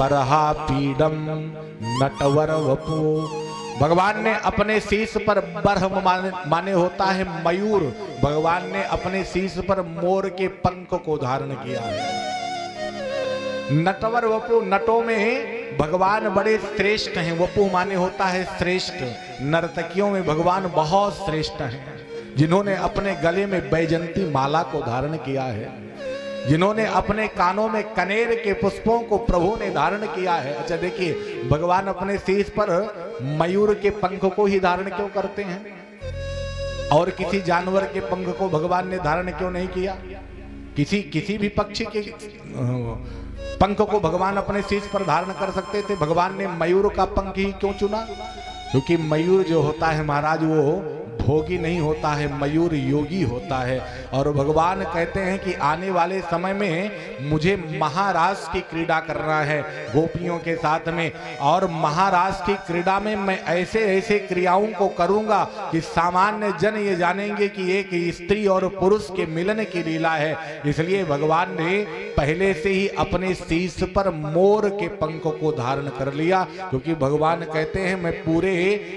बरहा पीडम नटवर वपु। भगवान ने अपने शीश पर बरह माने होता है मयूर। भगवान ने अपने शीश पर मोर के पंख को धारण किया है। नटवर वपु, नटों में भगवान बड़े श्रेष्ठ हैं। वपु माने होता है श्रेष्ठ। नर्तकियों में भगवान बहुत श्रेष्ठ हैं, जिन्होंने अपने गले में बैजंती माला को धारण किया है, जिन्होंने अपने कानों में कनेर के पुष्पों को प्रभु ने धारण किया है। अच्छा देखिए, भगवान अपने शीश पर मयूर के पंख को ही धारण क्यों करते हैं और किसी जानवर के पंख को भगवान ने धारण क्यों नहीं किया? किसी भी पक्षी के पंख को भगवान अपने शीश पर धारण कर सकते थे, भगवान ने मयूर का पंख ही क्यों चुना? क्योंकि मयूर जो होता है महाराज, वो भोगी नहीं होता है, मयूर योगी होता है। और भगवान कहते हैं कि आने वाले समय में मुझे महारास की क्रीड़ा करना है गोपियों के साथ में, और महारास की क्रीड़ा में मैं ऐसे ऐसे क्रियाओं को करूंगा कि सामान्य जन ये जानेंगे कि एक स्त्री और पुरुष के मिलन की लीला है। इसलिए भगवान ने पहले से ही अपने शीश पर मोर के पंख को धारण कर लिया, क्योंकि भगवान कहते हैं मैं पूरे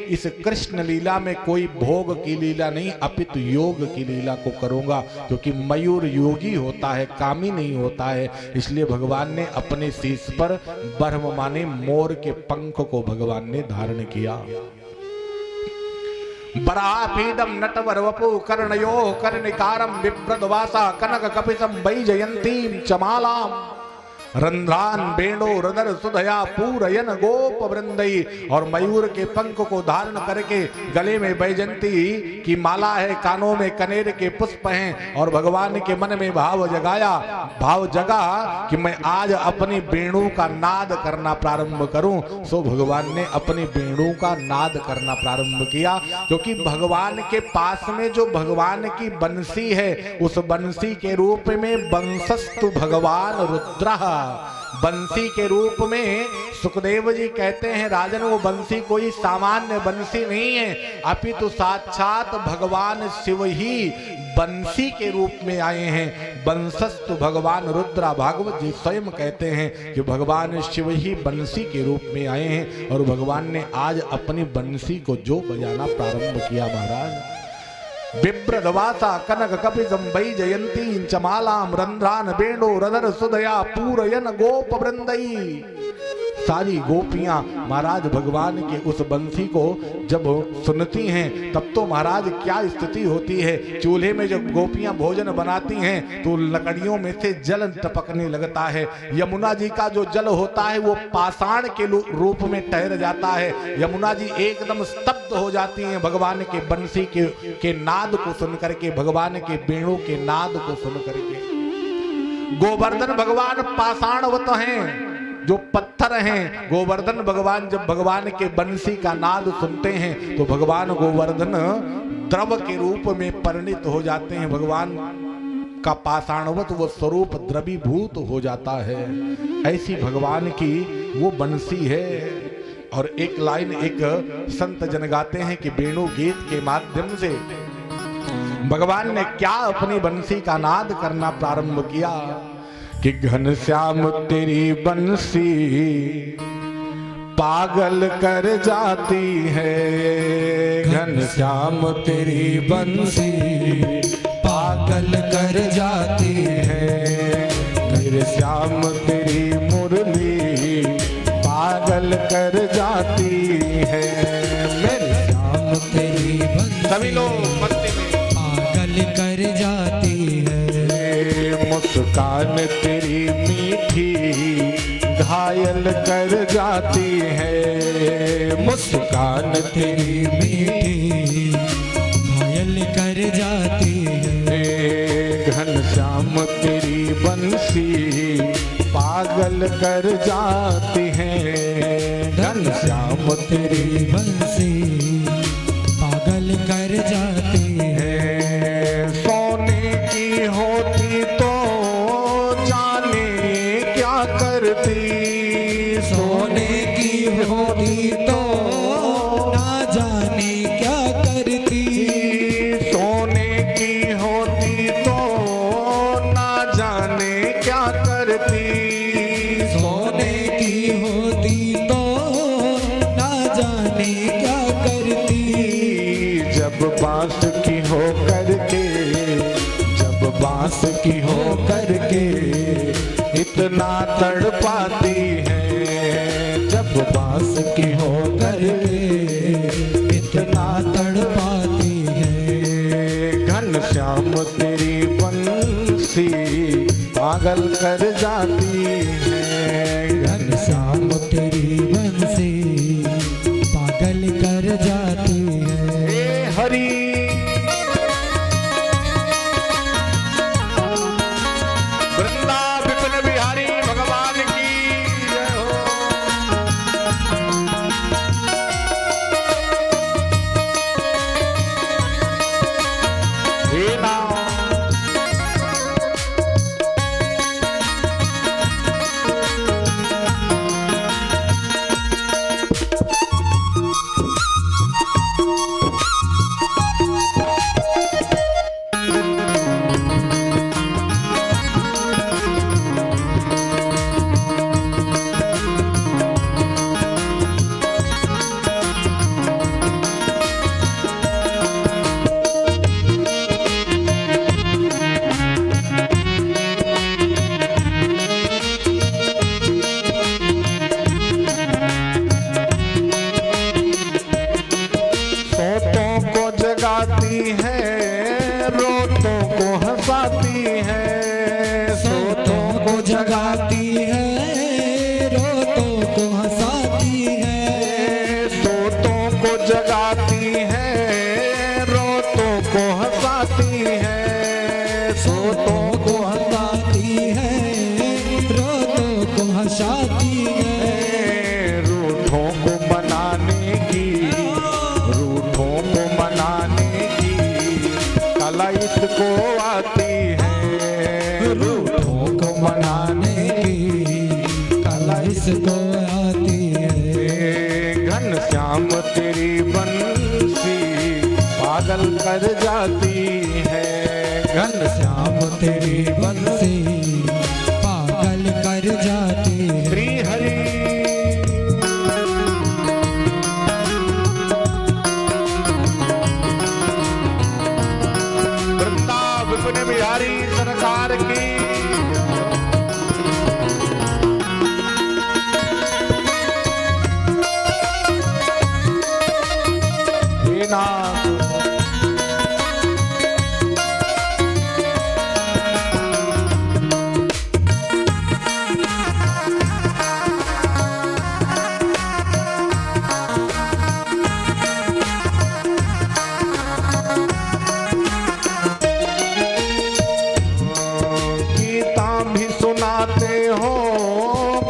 इस कृष्ण लीला में कोई भोग की लीला नहीं अपितु योग की लीला को करूंगा, क्योंकि मयूर योगी होता है, कामी नहीं होता है। इसलिए भगवान ने अपने शीश पर बरह माने मोर के पंख को भगवान ने धारण किया। बरापीडम नटवर वपु कर्णयो कर्णिकारम विप्रद्वासा कनक कपिसम वैजयंतीम चमालाम रंध्रान बेणो रदर सुधया पूरयन गोप वृंदई। और मयूर के पंख को धारण करके गले में बैजंती की माला है, कानों में कनेर के पुष्प हैं, और भगवान के मन में भाव जगा कि मैं आज अपनी वेणु का नाद करना प्रारंभ करूं। सो भगवान ने अपनी वेणु का नाद करना प्रारंभ किया, क्योंकि भगवान के पास में जो भगवान की बंसी है, उस बंसी के रूप में बंसस्तु भगवान रुद्र। बंसी के रूप में सुखदेव जी कहते हैं राजन, वो बंसी कोई सामान्य बंसी नहीं है, अपितु साक्षात भगवान शिव ही बंसी के रूप में आए हैं। बंसस्तु भगवान रुद्रा, भागवत जी स्वयं कहते हैं कि भगवान शिव ही बंसी के रूप में आए हैं। और भगवान ने आज अपनी बंसी को जो बजाना प्रारंभ किया महाराज, विप्रद्वासा कनक कपिसम वैजयंती चमालाम रंध्रान बेणो रदर सुधया पूरयन गोप वृंदई। सारी गोपियां महाराज भगवान के उस बंसी को जब सुनती हैं, तब तो महाराज क्या स्थिति होती है। चूल्हे में जब गोपियां भोजन बनाती हैं तो लकड़ियों में से जल टपकने लगता है। यमुना जी का जो जल होता है वो पाषाण के रूप में ठहर जाता है। यमुना जी एकदम स्तब्ध हो जाती हैं भगवान के बंसी के नाद को सुन करके, भगवान के वेणु के नाद को सुन करके। गोवर्धन भगवान पाषाणवत हैं, जो पत्थर हैं। गोवर्धन भगवान जब भगवान के बंसी का नाद सुनते हैं तो भगवान गोवर्धन द्रव के रूप में परिणित हो जाते हैं। भगवान का पाषाणवत वो स्वरूप द्रवीभूत हो जाता है। ऐसी भगवान की वो बंसी है। और एक लाइन एक संत जन गाते हैं कि वेणु गीत के माध्यम से भगवान ने क्या अपनी बंसी का नाद करना प्रारंभ किया कि घनश्याम तेरी बंसी पागल कर जाती है। घनश्याम तेरी बंसी पागल कर जाती है। घनश्याम तेरी मुरली पागल कर जाती है। मेरे श्याम तेरी बंसी सभी लोग मस्ती में पागल कर जाती है। मुस्कान तेरी मीठी घायल कर जाती है। मुस्कान तेरी मीठी घायल कर जाती है। घनश्याम तेरी बंसी पागल कर जाती है। घनश्याम तेरी बंसी पागल कर जाती है। सोने की होती तो जाने क्या करती। सोने की होती तो ना जाने क्या करती। सोने की होती तो ना जाने क्या करती। सोने की पास की हो करके इतना तड़पाती है, जब पास की हो करके इतना तड़पाती है। घनश्याम तेरी बंसी पागल कर जाती है, घनश्याम तेरी बंसी पागल कर जाती है। हे हरि वृंदा विपिन बिहारी भगवान की जय हो। हे नाम जगाती है, रोतों को हंसाती है, सोतों को जगाती है, रोतों को हंसाती है। सोतों को जगाती है, रोतों को हंसाती है, सोतों को हंसाती है, रोतों को हंसाती है। रूठों को मनाने की, रूठों को मनाने की कला इसको आती है, रूठों को मनाने की कला इसको आती है। घनश्याम तेरी बंसी पागल कर जाती है, घनश्याम तेरी बंसी पागल कर जाती है। श्री हरि वृंदा विपिन बिहारी सरकार की। हे नाथ गीता भी सुनाते हो,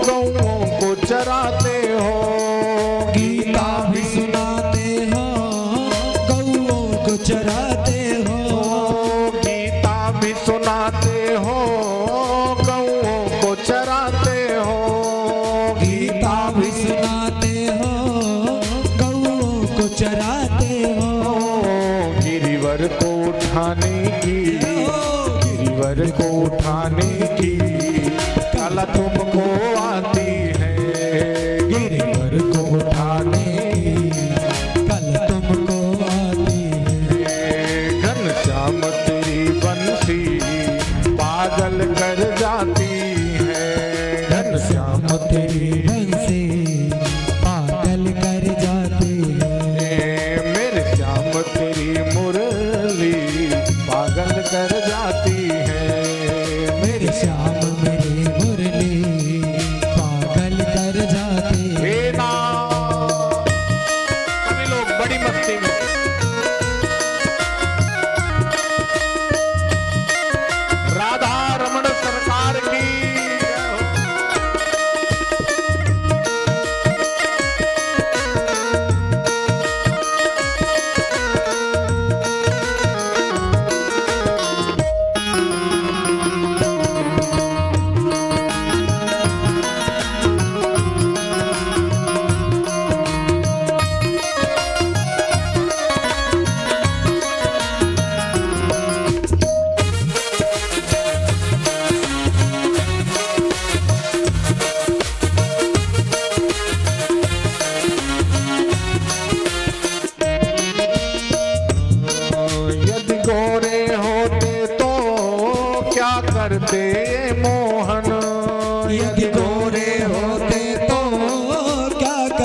गौओं को चराते हो, गीता भी सुनाते हो, गौओं को चराते हो। गीता भी सुनाते हो, गौओं को चराते हो, गीता भी सुनाते हो, गौओं को चराते हो। गिरिवर को उठाने की, गिरिवर को उठाने की कला तुमको आती है, गिरिवर को उठाने की कल तुमको आती है। घनश्याम तेरी बंसी पागल कर जाती है, घनश्याम तेरी बंसी पागल कर जाती है। मेरे श्याम तेरी मुरली पागल कर जाती है, मेरे श्याम मेरी मुरली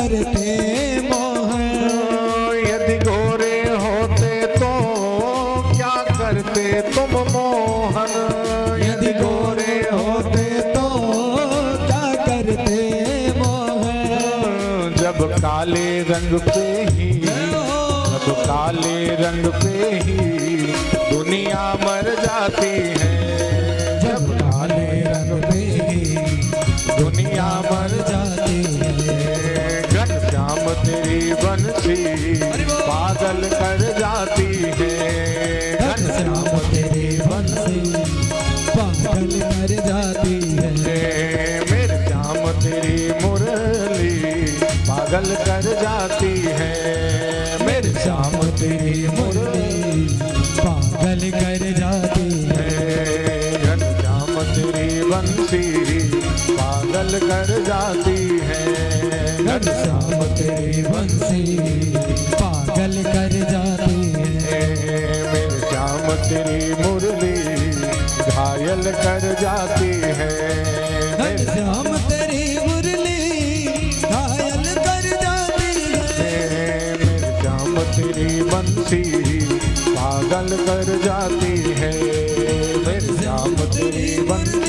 करते मोहन। यदि गोरे होते तो क्या करते तुम मोहन। यदि गोरे होते तो क्या करते मोहन। जब काले रंग पे ही, जब काले रंग पे ही दुनिया मर जाती है। जब काले रंग पे ही दुनिया मर जाती है। घनश्याम तेरी बंसी पागल कर जाती है। घनश्याम तेरी बंसी पागल कर जाती है। मेरे श्याम तेरी मुरली पागल कर जाती है। मेरे श्याम तेरी मुरली पागल कर जाती है। घनश्याम तेरी बंसी पागल कर जाती है। घनश्याम तेरी बंसी पागल कर जाती है। मेरे श्याम तेरी मुरली घायल कर जाती है। घनश्याम तेरी मुरली घायल कर जाती है। मेरे श्याम तेरी बंसी पागल कर जाती है। मेरे श्याम तेरी बंसी